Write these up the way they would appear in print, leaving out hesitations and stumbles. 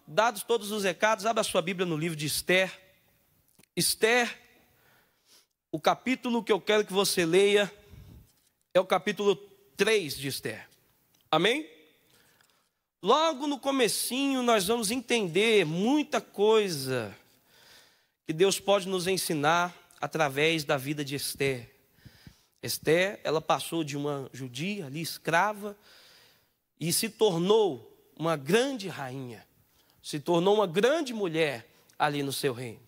dados todos os recados, abra sua Bíblia no livro de Esther. Esther, o capítulo que eu quero que você leia é o capítulo 3 de Esther. Amém? Logo no comecinho nós vamos entender muita coisa que Deus pode nos ensinar através da vida de Esther. Esther, ela passou de uma judia ali, escrava, e se tornou uma grande rainha. Se tornou uma grande mulher ali no seu reino.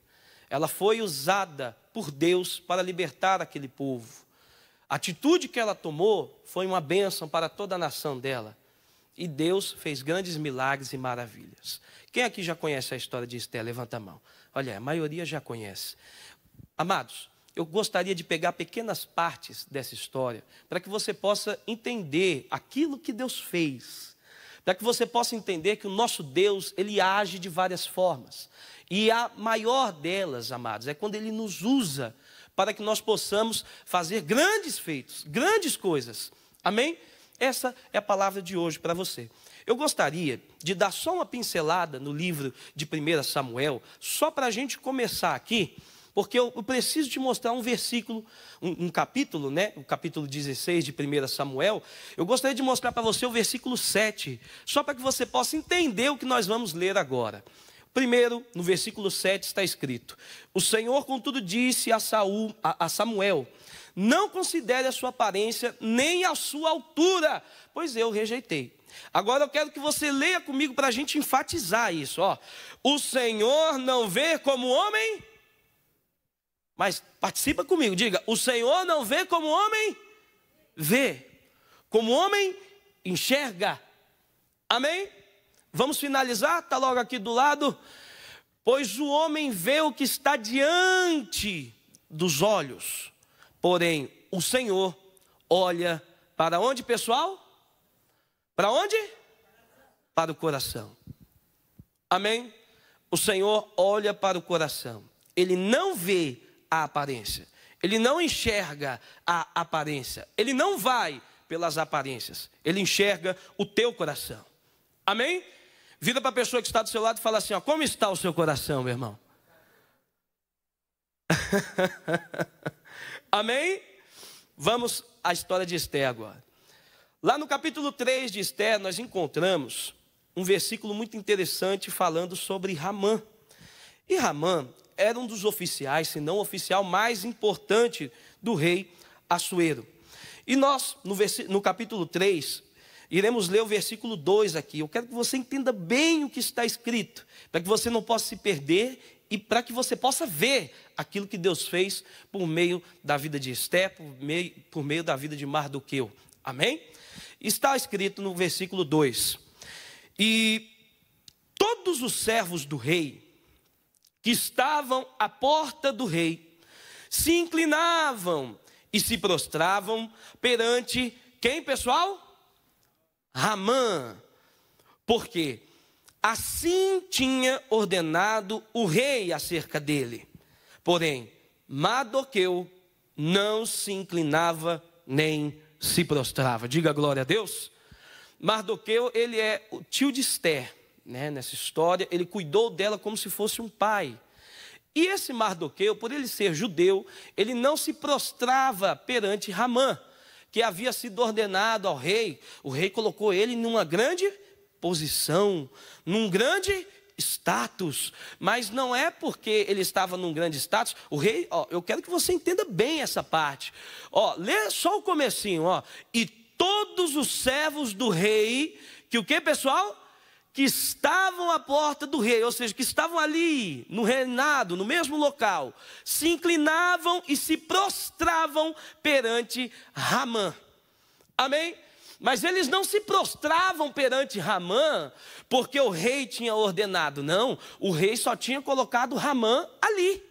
Ela foi usada por Deus para libertar aquele povo. A atitude que ela tomou foi uma bênção para toda a nação dela. E Deus fez grandes milagres e maravilhas. Quem aqui já conhece a história de Esther? Levanta a mão. Olha, a maioria já conhece. Amados, eu gostaria de pegar pequenas partes dessa história para que você possa entender aquilo que Deus fez. Para que você possa entender que o nosso Deus, Ele age de várias formas. E a maior delas, amados, é quando Ele nos usa para que nós possamos fazer grandes feitos, grandes coisas. Amém? Essa é a palavra de hoje para você. Eu gostaria de dar só uma pincelada no livro de 1 Samuel, só para a gente começar aqui, porque eu preciso te mostrar um versículo, um capítulo, né? O capítulo 16 de 1 Samuel. Eu gostaria de mostrar para você o versículo 7, só para que você possa entender o que nós vamos ler agora. Primeiro, no versículo 7 está escrito: o Senhor, contudo, disse a Samuel: não considere a sua aparência, nem a sua altura, pois eu rejeitei. Agora eu quero que você leia comigo para a gente enfatizar isso. Ó. O Senhor não vê como homem, mas participa comigo, diga: o Senhor não vê como homem vê, como homem enxerga. Amém? Vamos finalizar, está logo aqui do lado. Pois o homem vê o que está diante dos olhos, porém o Senhor olha para onde, pessoal? Para onde? Para o coração. Amém? O Senhor olha para o coração. Ele não vê a aparência. Ele não enxerga a aparência. Ele não vai pelas aparências. Ele enxerga o teu coração. Amém? Vira para a pessoa que está do seu lado e fala assim: ó, como está o seu coração, meu irmão? Amém? Vamos à história de Esther agora. Lá no capítulo 3 de Esther, nós encontramos um versículo muito interessante falando sobre Ramã. E Ramã era um dos oficiais, se não o oficial mais importante do rei Assuero. E nós, no capítulo 3, iremos ler o versículo 2 aqui. Eu quero que você entenda bem o que está escrito, para que você não possa se perder e para que você possa ver aquilo que Deus fez por meio da vida de Esther, por meio da vida de Mardoqueu. Amém? Está escrito no versículo 2: e todos os servos do rei que estavam à porta do rei se inclinavam e se prostravam perante quem, pessoal? Ramã, porque assim tinha ordenado o rei acerca dele. Porém, Mardoqueu não se inclinava nem se prostrava. Diga glória a Deus. Mardoqueu, ele é o tio de Esther, né? Nessa história, ele cuidou dela como se fosse um pai. E esse Mardoqueu, por ele ser judeu, ele não se prostrava perante Ramã, que havia sido ordenado ao rei. O rei colocou ele numa grande posição, num grande status, mas não é porque ele estava num grande status. O rei, ó, eu quero que você entenda bem essa parte. Ó, lê só o comecinho, ó. E todos os servos do rei, que o que, pessoal? Que estavam à porta do rei, ou seja, que estavam ali, no reinado, no mesmo local, se inclinavam e se prostravam perante Ramã. Amém? Mas eles não se prostravam perante Ramã, porque o rei tinha ordenado, não. O rei só tinha colocado Ramã ali.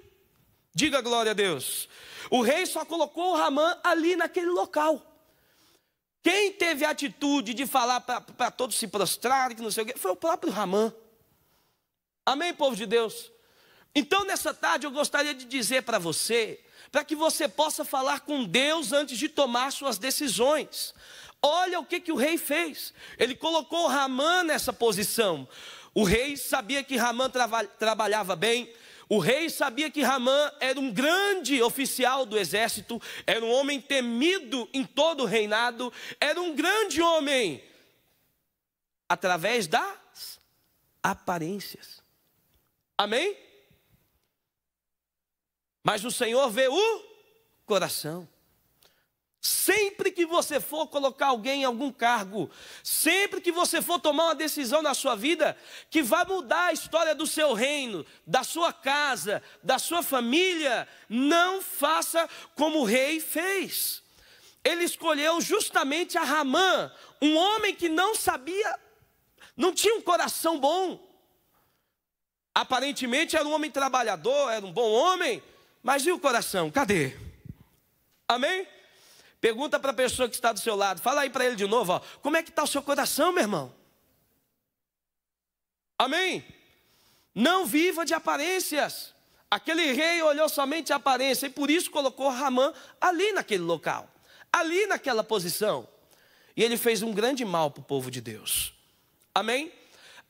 Diga glória a Deus. O rei só colocou Ramã ali naquele local. Quem teve a atitude de falar para todos se prostrarem, que não sei o quê, foi o próprio Ramã. Amém, povo de Deus? Então, nessa tarde, eu gostaria de dizer para você, para que você possa falar com Deus antes de tomar suas decisões. Olha o que o rei fez. Ele colocou Ramã nessa posição. O rei sabia que Ramã trabalhava bem. O rei sabia que Ramã era um grande oficial do exército. Era um homem temido em todo o reinado. Era um grande homem. Através das aparências. Amém? Mas o Senhor vê o coração. Sempre que você for colocar alguém em algum cargo, sempre que você for tomar uma decisão na sua vida, que vai mudar a história do seu reino, da sua casa, da sua família, não faça como o rei fez. Ele escolheu justamente a Ramã, um homem que não sabia, não tinha um coração bom. Aparentemente era um homem trabalhador, era um bom homem, mas e o coração? Cadê? Amém? Pergunta para a pessoa que está do seu lado, fala aí para ele de novo, ó, como é que está o seu coração, meu irmão? Amém? Não viva de aparências. Aquele rei olhou somente a aparência e por isso colocou Ramã ali naquele local, ali naquela posição. E ele fez um grande mal para o povo de Deus. Amém?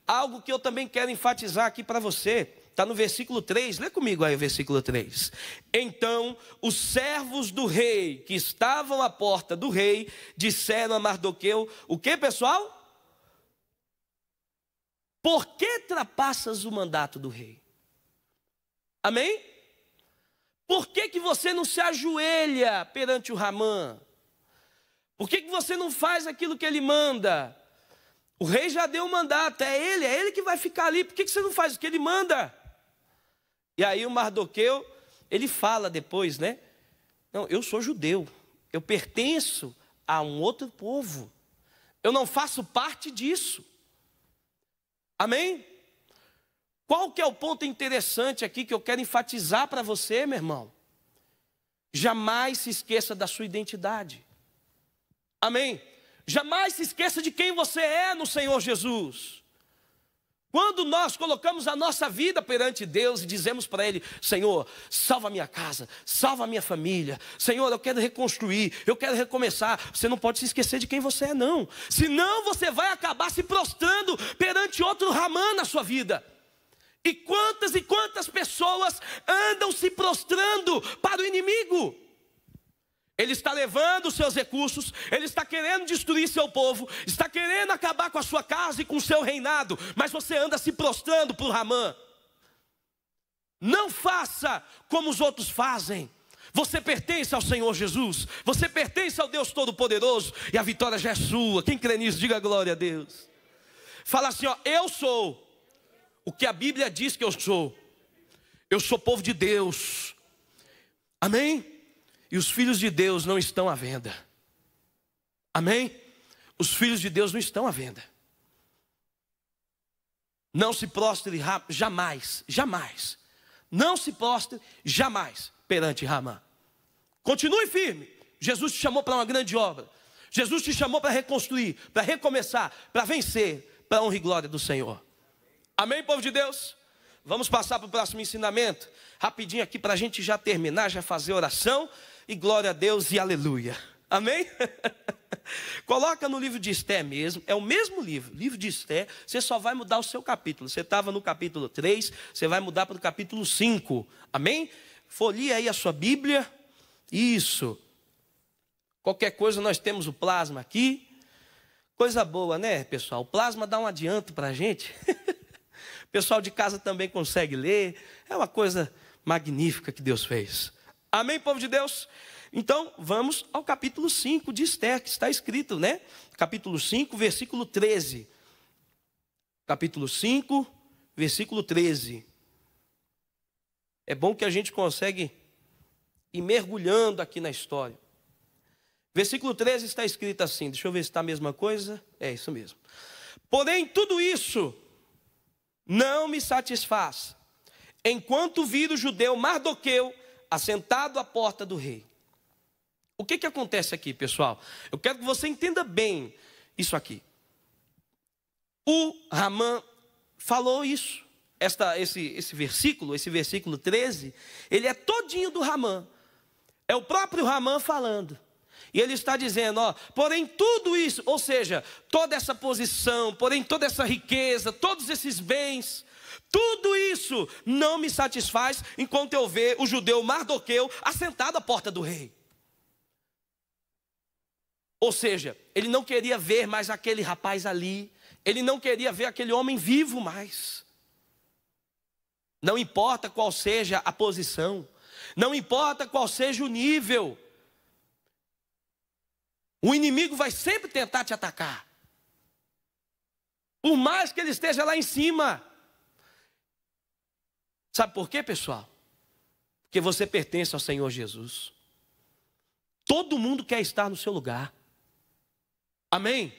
Algo que eu também quero enfatizar aqui para você. Está no versículo 3, lê comigo aí o versículo 3. Então, os servos do rei, que estavam à porta do rei, disseram a Mardoqueu, o que, pessoal? Por que trapassas o mandato do rei? Amém? Por que você não se ajoelha perante o Ramã? Por que você não faz aquilo que ele manda? O rei já deu o mandato, é ele que vai ficar ali, por que você não faz o que ele manda? E aí o Mardoqueu, ele fala depois, né? Não, eu sou judeu, eu pertenço a um outro povo, eu não faço parte disso. Amém? Qual que é o ponto interessante aqui que eu quero enfatizar para você, meu irmão? Jamais se esqueça da sua identidade. Amém? Jamais se esqueça de quem você é no Senhor Jesus. Quando nós colocamos a nossa vida perante Deus e dizemos para Ele, Senhor, salva a minha casa, salva a minha família, Senhor, eu quero reconstruir, eu quero recomeçar, você não pode se esquecer de quem você é, não. Senão você vai acabar se prostrando perante outro Ramã na sua vida. E quantas pessoas andam se prostrando para o inimigo? Ele está levando os seus recursos, ele está querendo destruir seu povo, está querendo acabar com a sua casa e com o seu reinado, mas você anda se prostrando por Ramã. Não faça como os outros fazem. Você pertence ao Senhor Jesus, você pertence ao Deus Todo-Poderoso e a vitória já é sua. Quem crê nisso, diga glória a Deus. Fala assim, ó, eu sou o que a Bíblia diz que eu sou. Eu sou povo de Deus. Amém? E os filhos de Deus não estão à venda. Amém? Os filhos de Deus não estão à venda. Não se prostre jamais, jamais. Não se prostre jamais perante Ramã. Continue firme. Jesus te chamou para uma grande obra. Jesus te chamou para reconstruir, para recomeçar, para vencer, para a honra e glória do Senhor. Amém, povo de Deus? Vamos passar para o próximo ensinamento. Rapidinho aqui para a gente já terminar, já fazer oração. E glória a Deus e aleluia. Amém? Coloca no livro de Esther mesmo. É o mesmo livro, livro de Esther. Você só vai mudar o seu capítulo. Você estava no capítulo 3, você vai mudar para o capítulo 5. Amém? Folheie aí a sua Bíblia. Isso. Qualquer coisa nós temos o plasma aqui. Coisa boa, né, pessoal? O plasma dá um adianto para a gente. O pessoal de casa também consegue ler. É uma coisa magnífica que Deus fez. Amém, povo de Deus? Então, vamos ao capítulo 5 de Esther, que está escrito, né? Capítulo 5, versículo 13. Capítulo 5, versículo 13. É bom que a gente consegue ir mergulhando aqui na história. Versículo 13 está escrito assim, deixa eu ver se está a mesma coisa. É isso mesmo. Porém, tudo isso não me satisfaz, enquanto vir o judeu Mardoqueu assentado à porta do rei. O que acontece aqui, pessoal? Eu quero que você entenda bem isso aqui. O Ramã falou isso. Esse versículo 13, ele é todinho do Ramã. É o próprio Ramã falando. E ele está dizendo, ó, porém tudo isso, ou seja, toda essa posição, porém toda essa riqueza, todos esses bens, tudo isso não me satisfaz enquanto eu ver o judeu Mardoqueu assentado à porta do rei. Ou seja, ele não queria ver mais aquele rapaz ali, ele não queria ver aquele homem vivo mais. Não importa qual seja a posição, não importa qual seja o nível, o inimigo vai sempre tentar te atacar. Por mais que ele esteja lá em cima. Sabe por quê, pessoal? Porque você pertence ao Senhor Jesus. Todo mundo quer estar no seu lugar. Amém?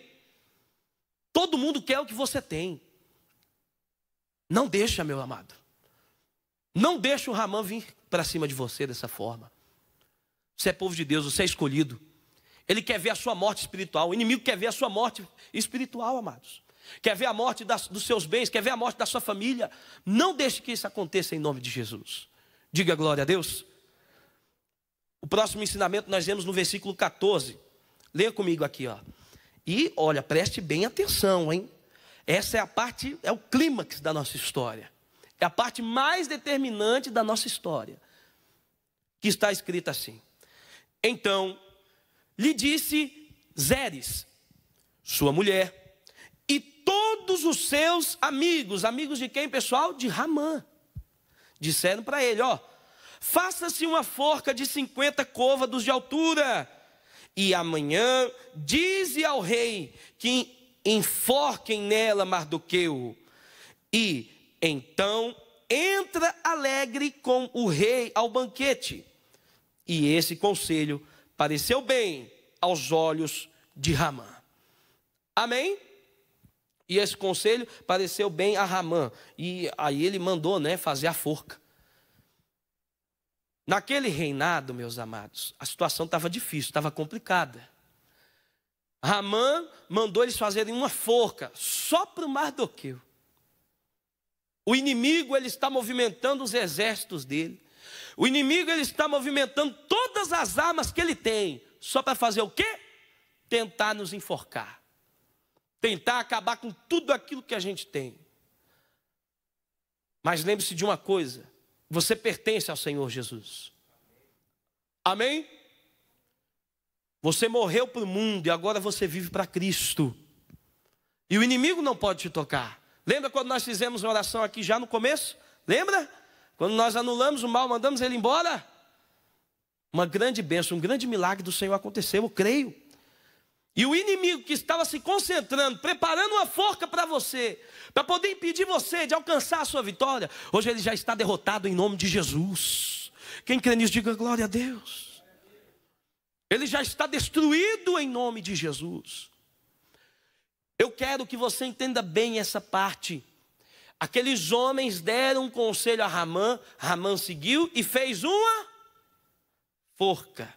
Todo mundo quer o que você tem. Não deixa, meu amado. Não deixa o Ramã vir para cima de você dessa forma. Você é povo de Deus, você é escolhido. Ele quer ver a sua morte espiritual. O inimigo quer ver a sua morte espiritual, amados. Quer ver a morte dos seus bens, quer ver a morte da sua família. Não deixe que isso aconteça em nome de Jesus. Diga glória a Deus. O próximo ensinamento nós vemos no versículo 14. Leia comigo aqui, ó. E olha, preste bem atenção, hein? Essa é a parte, é o clímax da nossa história. É a parte mais determinante da nossa história. Que está escrita assim. Então, lhe disse Zeres, sua mulher, e todos os seus amigos. Amigos de quem, pessoal? De Ramã. Disseram para ele, ó, faça-se uma forca de 50 côvados de altura, e amanhã dize ao rei que enforquem nela Mardoqueu, e então entra alegre com o rei ao banquete. E esse conselho pareceu bem aos olhos de Ramã. Amém? E esse conselho pareceu bem a Ramã. E aí ele mandou, né, fazer a forca. Naquele reinado, meus amados, a situação estava difícil, estava complicada. Ramã mandou eles fazerem uma forca só para o Mardoqueu. O inimigo, ele está movimentando os exércitos dele. O inimigo, ele está movimentando todas as armas que ele tem. Só para fazer o quê? Tentar nos enforcar. Tentar acabar com tudo aquilo que a gente tem. Mas lembre-se de uma coisa. Você pertence ao Senhor Jesus. Amém? Você morreu para o mundo e agora você vive para Cristo. E o inimigo não pode te tocar. Lembra quando nós fizemos uma oração aqui já no começo? Lembra? Quando nós anulamos o mal, mandamos ele embora? Uma grande bênção, um grande milagre do Senhor aconteceu, eu creio. E o inimigo que estava se concentrando, preparando uma forca para você, para poder impedir você de alcançar a sua vitória, hoje ele já está derrotado em nome de Jesus. Quem crê nisso, diga glória a Deus. Ele já está destruído em nome de Jesus. Eu quero que você entenda bem essa parte. Aqueles homens deram um conselho a Ramã, Ramã seguiu e fez uma forca.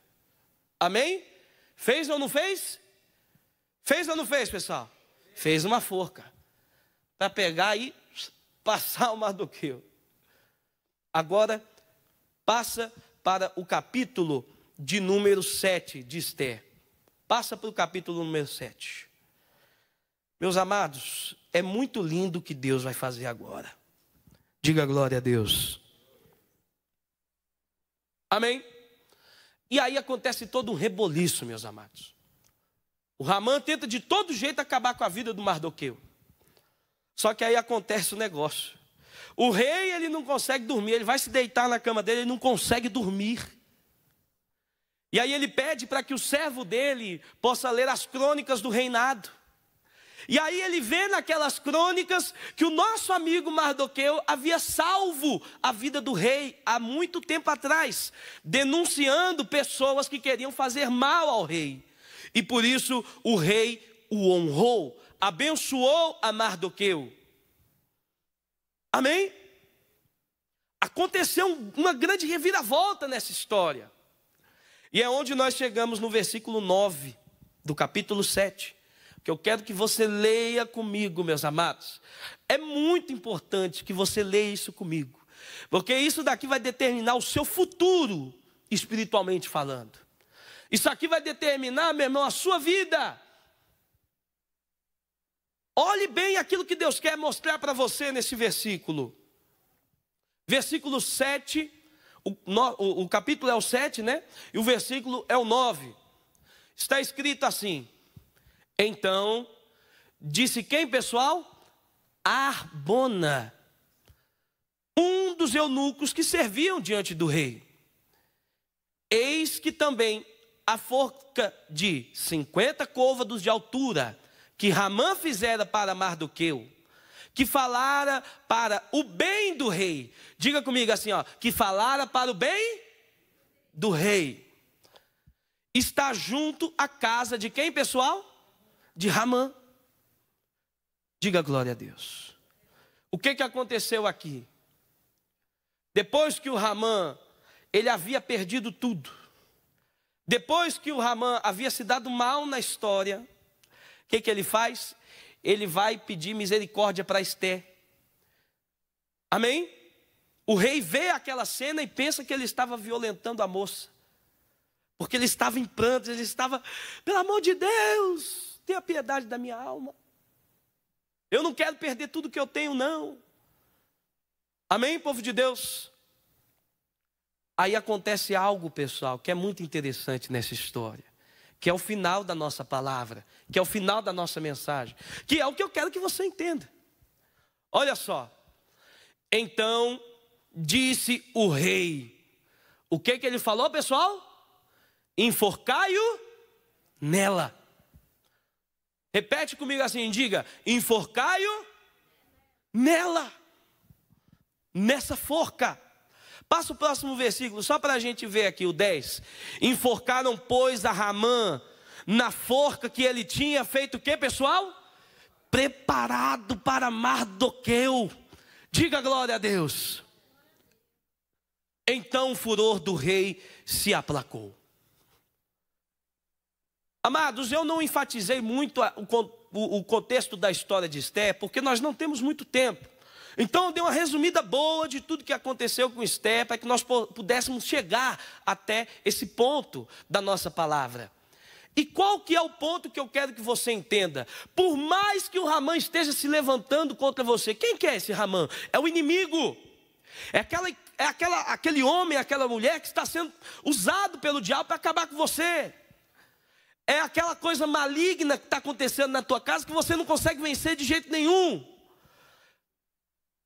Amém? Fez ou não fez? Fez ou não fez, pessoal? Fez uma forca. Para pegar e passar o Mardoqueu. Agora, passa para o capítulo de número 7 de Esther. Passa para o capítulo número 7. Meus amados, é muito lindo o que Deus vai fazer agora. Diga glória a Deus. Amém? E aí acontece todo um reboliço, meus amados. O Ramã tenta de todo jeito acabar com a vida do Mardoqueu. Só que aí acontece o negócio. O rei, ele não consegue dormir, ele vai se deitar na cama dele, ele não consegue dormir. E aí ele pede para que o servo dele possa ler as crônicas do reinado. E aí ele vê naquelas crônicas que o nosso amigo Mardoqueu havia salvo a vida do rei há muito tempo atrás, denunciando pessoas que queriam fazer mal ao rei. E por isso o rei o honrou, abençoou a Mardoqueu. Amém? Aconteceu uma grande reviravolta nessa história. E é onde nós chegamos no versículo 9 do capítulo 7. Que eu quero que você leia comigo, meus amados. É muito importante que você leia isso comigo. Porque isso daqui vai determinar o seu futuro, espiritualmente falando. Isso aqui vai determinar, meu irmão, a sua vida. Olhe bem aquilo que Deus quer mostrar para você nesse versículo. Versículo 7, o capítulo é o 7, né? E o versículo é o 9. Está escrito assim: então, disse quem, pessoal? Harbona, um dos eunucos que serviam diante do rei. Eis que também a forca de 50 côvados de altura, que Ramã fizera para Mardoqueu, que falara para o bem do rei. Diga comigo assim, ó, que falara para o bem do rei. Está junto à casa de quem, pessoal? De Ramã. Diga glória a Deus. O que aconteceu aqui? Depois que o Ramã, ele havia perdido tudo. Depois que o Ramã havia se dado mal na história, o que ele faz? Ele vai pedir misericórdia para Ester. Amém? O rei vê aquela cena e pensa que ele estava violentando a moça. Porque ele estava em prantos, ele estava, pelo amor de Deus, tenha piedade da minha alma. Eu não quero perder tudo que eu tenho, não. Amém, povo de Deus? Aí acontece algo, pessoal, que é muito interessante nessa história. Que é o final da nossa palavra. Que é o final da nossa mensagem. Que é o que eu quero que você entenda. Olha só. Então, disse o rei. O que ele falou, pessoal? Enforcai-o nela. Repete comigo assim, diga, enforcai-o nela, nessa forca. Passa o próximo versículo, só para a gente ver aqui, o 10. Enforcaram, pois, a Ramã na forca que ele tinha feito o que, pessoal? Preparado para Mardoqueu. Diga glória a Deus. Então o furor do rei se aplacou. Amados, eu não enfatizei muito o contexto da história de Ester, porque nós não temos muito tempo. Então eu dei uma resumida boa de tudo que aconteceu com Ester, para que nós pudéssemos chegar até esse ponto da nossa palavra. E qual que é o ponto que eu quero que você entenda? Por mais que o Ramã esteja se levantando contra você, quem que é esse Ramã? É o inimigo. É aquele homem, aquela mulher que está sendo usado pelo diabo para acabar com você. É aquela coisa maligna que está acontecendo na tua casa que você não consegue vencer de jeito nenhum.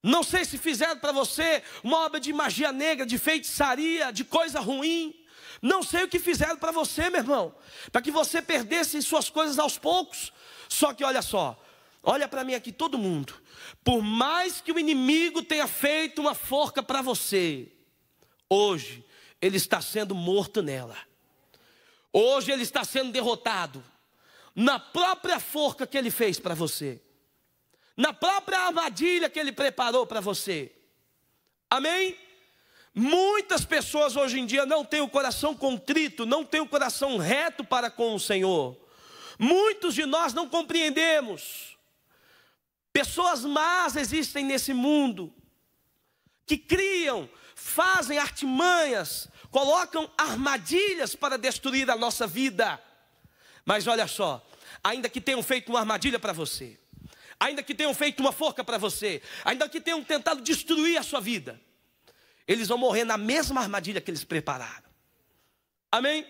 Não sei se fizeram para você uma obra de magia negra, de feitiçaria, de coisa ruim. Não sei o que fizeram para você, meu irmão, para que você perdesse suas coisas aos poucos. Só que olha só, olha para mim aqui todo mundo. Por mais que o inimigo tenha feito uma forca para você, hoje ele está sendo morto nela. Hoje ele está sendo derrotado na própria forca que ele fez para você, na própria armadilha que ele preparou para você. Amém? Muitas pessoas hoje em dia não têm o coração contrito, não têm o coração reto para com o Senhor. Muitos de nós não compreendemos. Pessoas más existem nesse mundo, que criam, fazem artimanhas, colocam armadilhas para destruir a nossa vida. Mas olha só, ainda que tenham feito uma armadilha para você, ainda que tenham feito uma forca para você, ainda que tenham tentado destruir a sua vida, eles vão morrer na mesma armadilha que eles prepararam. Amém?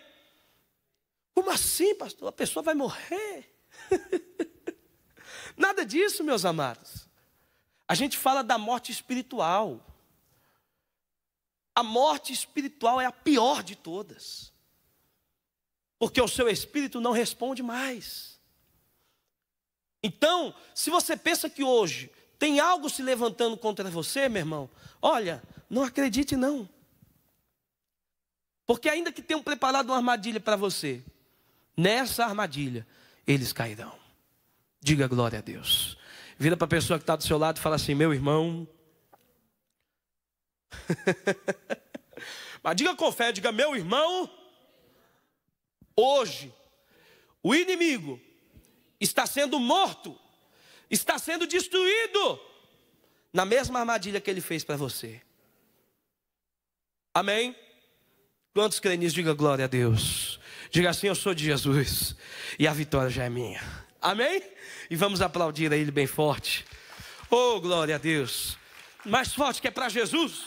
Como assim, pastor? A pessoa vai morrer? Nada disso, meus amados. A gente fala da morte espiritual. A morte espiritual é a pior de todas, porque o seu espírito não responde mais. Então, se você pensa que hoje tem algo se levantando contra você, meu irmão, olha, não acredite não. Porque ainda que tenham preparado uma armadilha para você, nessa armadilha, eles cairão. Diga glória a Deus. Vira para a pessoa que está do seu lado e fala assim, meu irmão. Mas diga com fé, diga, meu irmão, hoje o inimigo está sendo morto, está sendo destruído na mesma armadilha que ele fez para você. Amém? Quantos creem nisso? Diga glória a Deus. Diga assim: eu sou de Jesus e a vitória já é minha. Amém? E vamos aplaudir a Ele bem forte. Oh, glória a Deus. Mais forte, que é para Jesus.